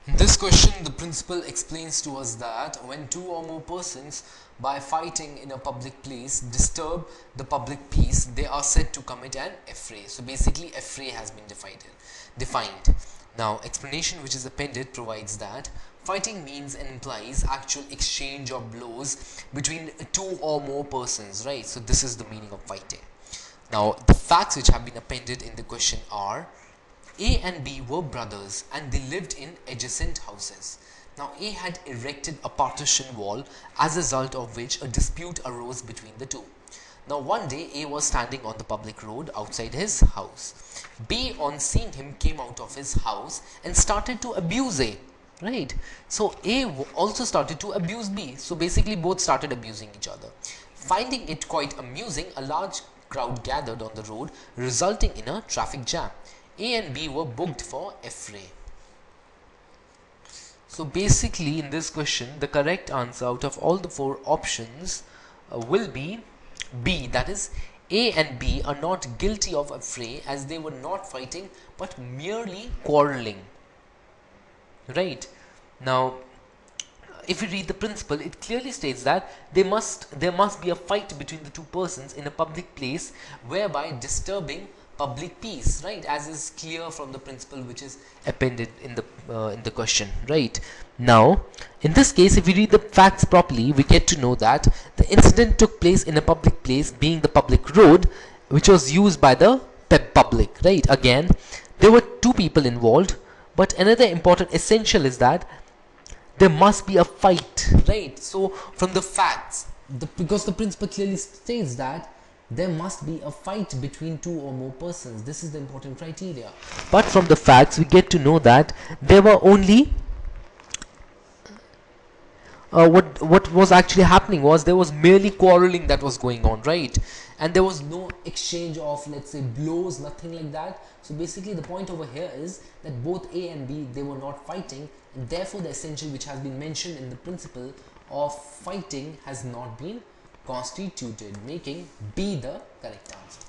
In this question, the principal explains to us that when two or more persons, by fighting in a public place, disturb the public peace, they are said to commit an affray. So basically, affray has been defined. Now, explanation which is appended provides that fighting means and implies actual exchange of blows between two or more persons, right? So this is the meaning of fighting. Now, the facts which have been appended in the question are: A and B were brothers and they lived in adjacent houses. Now, A had erected a partition wall, as a result of which a dispute arose between the two. Now, one day A was standing on the public road outside his house. B, on seeing him, came out of his house and started to abuse A. Right? So A also started to abuse B. So basically, both started abusing each other. Finding it quite amusing, a large crowd gathered on the road, resulting in a traffic jam. A and B were booked for affray. So basically, in this question, the correct answer out of all the four options will be B. That is, A and B are not guilty of affray, as they were not fighting but merely quarreling. Right? Now, if you read the principle, it clearly states that there must be a fight between the two persons in a public place, whereby disturbing public peace, right, as is clear from the principle which is appended in the question. Right? Now, in this case, if we read the facts properly, we get to know that the incident took place in a public place, being the public road, which was used by the public. Right? Again, there were two people involved, but another important essential is that there must be a fight, right? So from the facts, because the principle clearly states that there must be a fight between two or more persons, this is the important criteria. But from the facts, we get to know that there were only what was actually happening was there was merely quarreling that was going on, right? And there was no exchange of, let's say, blows, nothing like that. So basically the point over here is that both A and B, they were not fighting, and therefore the essential which has been mentioned in the principle of fighting has not been constituted, making B the correct answer.